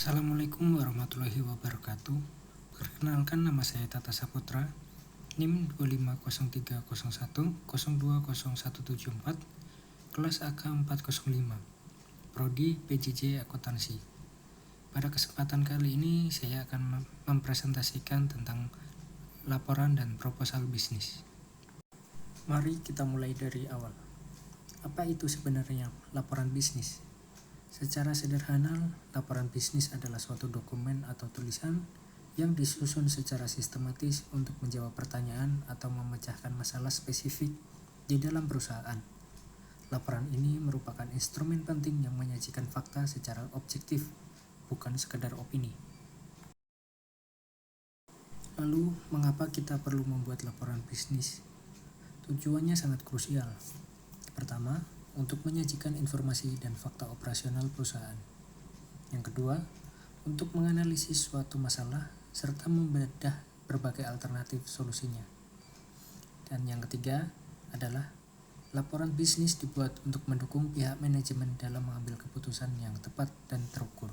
Assalamualaikum warahmatullahi wabarakatuh. Perkenalkan, nama saya Tata Saputra, NIM 2503010200174, kelas AK 405, Prodi PJJ Akuntansi. Pada kesempatan kali ini saya akan mempresentasikan tentang laporan dan proposal bisnis. Mari kita mulai dari awal. Apa itu sebenarnya laporan bisnis? Secara sederhana, laporan bisnis adalah suatu dokumen atau tulisan yang disusun secara sistematis untuk menjawab pertanyaan atau memecahkan masalah spesifik di dalam perusahaan. Laporan ini merupakan instrumen penting yang menyajikan fakta secara objektif, bukan sekedar opini. Lalu, mengapa kita perlu membuat laporan bisnis? Tujuannya sangat krusial. Pertama, untuk menyajikan informasi dan fakta operasional perusahaan. Yang kedua, untuk menganalisis suatu masalah serta membedah berbagai alternatif solusinya. Dan yang ketiga adalah laporan bisnis dibuat untuk mendukung pihak manajemen dalam mengambil keputusan yang tepat dan terukur.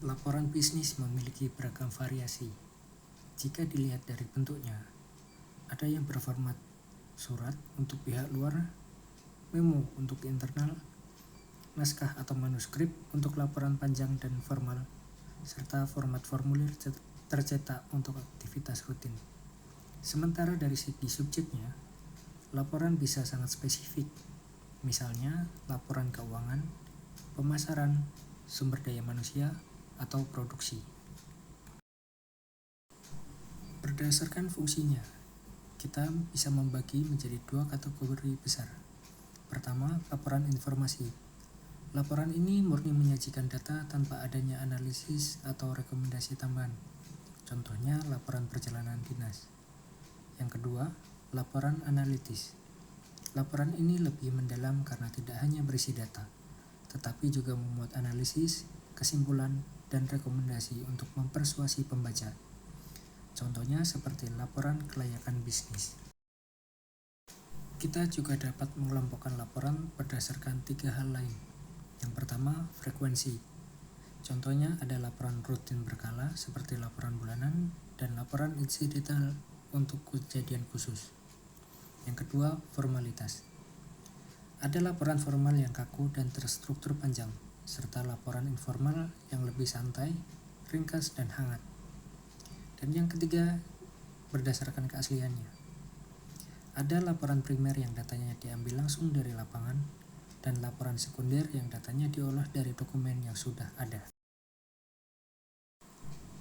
Laporan bisnis memiliki beragam variasi. Jika dilihat dari bentuknya, ada yang berformat surat untuk pihak luar, memo untuk internal, naskah atau manuskrip untuk laporan panjang dan formal, serta format formulir tercetak untuk aktivitas rutin. Sementara dari segi subjeknya, laporan bisa sangat spesifik, misalnya laporan keuangan, pemasaran, sumber daya manusia, atau produksi. Berdasarkan fungsinya, kita bisa membagi menjadi dua kategori besar. Pertama, laporan informasi. Laporan ini murni menyajikan data tanpa adanya analisis atau rekomendasi tambahan. Contohnya, laporan perjalanan dinas. Yang kedua, laporan analitis. Laporan ini lebih mendalam karena tidak hanya berisi data, tetapi juga memuat analisis, kesimpulan, dan rekomendasi untuk mempersuasi pembaca. Contohnya seperti laporan kelayakan bisnis. Kita juga dapat mengelompokkan laporan berdasarkan 3 hal lain. Yang pertama, frekuensi. Contohnya ada laporan rutin berkala seperti laporan bulanan dan laporan insidental untuk kejadian khusus. Yang kedua, formalitas. Ada laporan formal yang kaku dan terstruktur panjang, serta laporan informal yang lebih santai, ringkas, dan hangat. Dan yang ketiga, berdasarkan keasliannya. Ada laporan primer yang datanya diambil langsung dari lapangan, dan laporan sekunder yang datanya diolah dari dokumen yang sudah ada.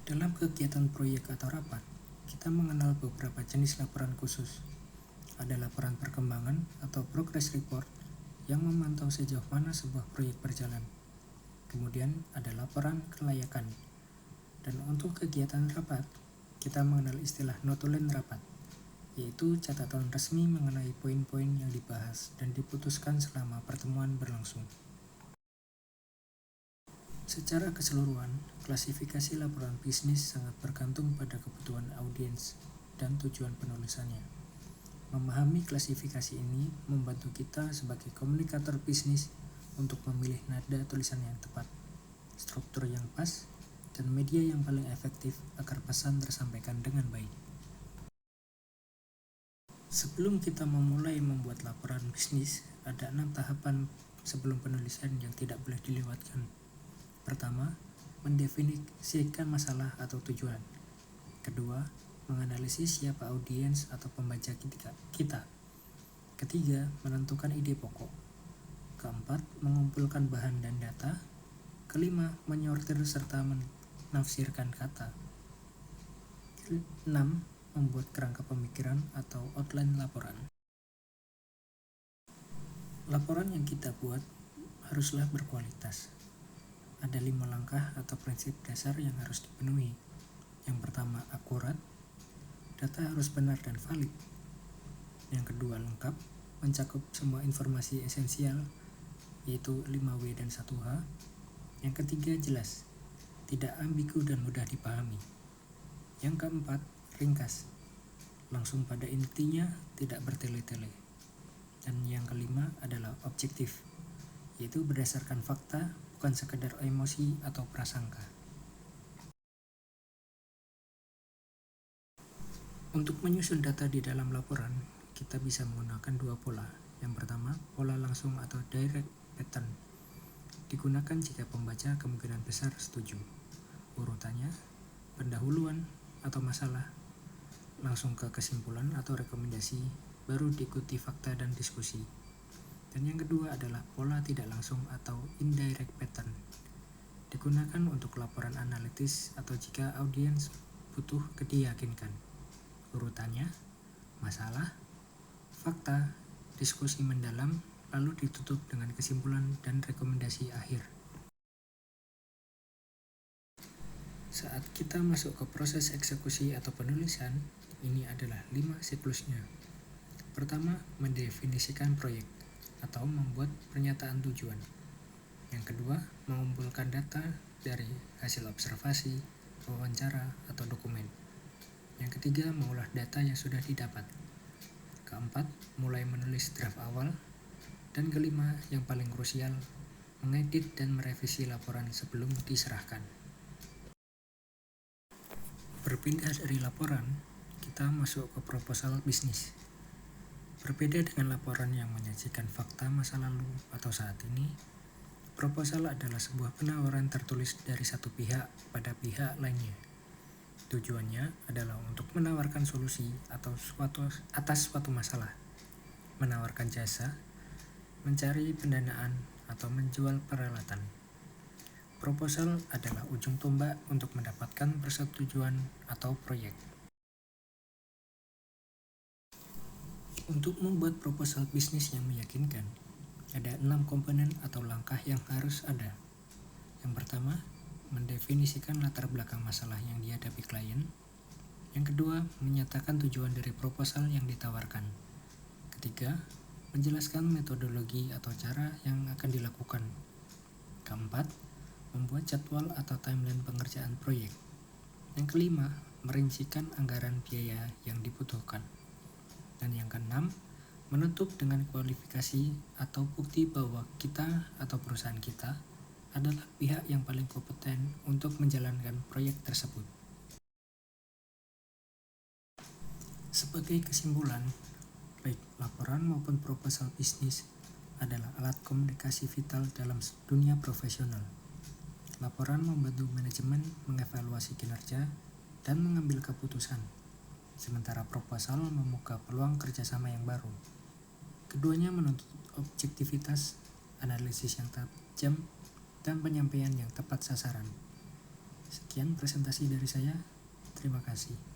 Dalam kegiatan proyek atau rapat, kita mengenal beberapa jenis laporan khusus. Ada laporan perkembangan atau progress report yang memantau sejauh mana sebuah proyek berjalan. Kemudian ada laporan kelayakan. Dan untuk kegiatan rapat, kita mengenal istilah notulen rapat, yaitu catatan resmi mengenai poin-poin yang dibahas dan diputuskan selama pertemuan berlangsung. Secara keseluruhan, klasifikasi laporan bisnis sangat bergantung pada kebutuhan audiens dan tujuan penulisannya. Memahami klasifikasi ini membantu kita sebagai komunikator bisnis untuk memilih nada tulisan yang tepat, struktur yang pas, dan media yang paling efektif agar pesan tersampaikan dengan baik. Sebelum kita memulai membuat laporan bisnis, ada 6 tahapan sebelum penulisan yang tidak boleh dilewatkan. Pertama, mendefinisikan masalah atau tujuan. Kedua, menganalisis siapa audiens atau pembaca kita. Ketiga, menentukan ide pokok. Keempat, mengumpulkan bahan dan data. Kelima, menyortir serta menafsirkan kata. 6. Membuat kerangka pemikiran atau outline laporan. Laporan yang kita buat haruslah berkualitas. Ada 5 langkah atau prinsip dasar yang harus dipenuhi. Yang pertama, akurat. Data harus benar dan valid. Yang kedua, lengkap, mencakup semua informasi esensial, yaitu 5W dan 1H. Yang ketiga, jelas, tidak ambigu dan mudah dipahami. Yang keempat, ringkas, langsung pada intinya, tidak bertele-tele. Dan yang kelima adalah objektif, yaitu berdasarkan fakta, bukan sekedar emosi atau prasangka. Untuk menyusun data di dalam laporan, kita bisa menggunakan dua pola. Yang pertama, pola langsung atau direct pattern. Digunakan jika pembaca kemungkinan besar setuju. Urutannya, pendahuluan atau masalah, langsung ke kesimpulan atau rekomendasi, baru diikuti fakta dan diskusi. Dan yang kedua adalah pola tidak langsung atau indirect pattern. Digunakan untuk laporan analitis atau jika audiens butuh diyakinkan. Urutannya, masalah, fakta, diskusi mendalam, lalu ditutup dengan kesimpulan dan rekomendasi akhir. Saat kita masuk ke proses eksekusi atau penulisan, ini adalah 5 siklusnya. Pertama, mendefinisikan proyek atau membuat pernyataan tujuan. Yang kedua, mengumpulkan data dari hasil observasi, wawancara, atau dokumen. Yang ketiga, mengolah data yang sudah didapat. Keempat, mulai menulis draft awal. Dan kelima, yang paling krusial, mengedit dan merevisi laporan sebelum diserahkan. Berpindah dari laporan, kita masuk ke proposal bisnis. Berbeda dengan laporan yang menyajikan fakta masa lalu atau saat ini, proposal adalah sebuah penawaran tertulis dari satu pihak pada pihak lainnya. Tujuannya adalah untuk menawarkan solusi atas suatu masalah, menawarkan jasa, mencari pendanaan, atau menjual peralatan. Proposal adalah ujung tombak untuk mendapatkan persetujuan atau proyek. Untuk membuat proposal bisnis yang meyakinkan, ada 6 komponen atau langkah yang harus ada. Yang pertama, mendefinisikan latar belakang masalah yang dihadapi klien. Yang kedua, menyatakan tujuan dari proposal yang ditawarkan. Ketiga, menjelaskan metodologi atau cara yang akan dilakukan. Keempat, membuat jadwal atau timeline pengerjaan proyek. Yang kelima, merincikan anggaran biaya yang dibutuhkan. Dan yang keenam, menutup dengan kualifikasi atau bukti bahwa kita atau perusahaan kita adalah pihak yang paling kompeten untuk menjalankan proyek tersebut. Sebagai kesimpulan, baik laporan maupun proposal bisnis adalah alat komunikasi vital dalam dunia profesional. Laporan membantu manajemen mengevaluasi kinerja dan mengambil keputusan, sementara proposal membuka peluang kerjasama yang baru. Keduanya menuntut objektivitas, analisis yang tajam, dan penyampaian yang tepat sasaran. Sekian presentasi dari saya. Terima kasih.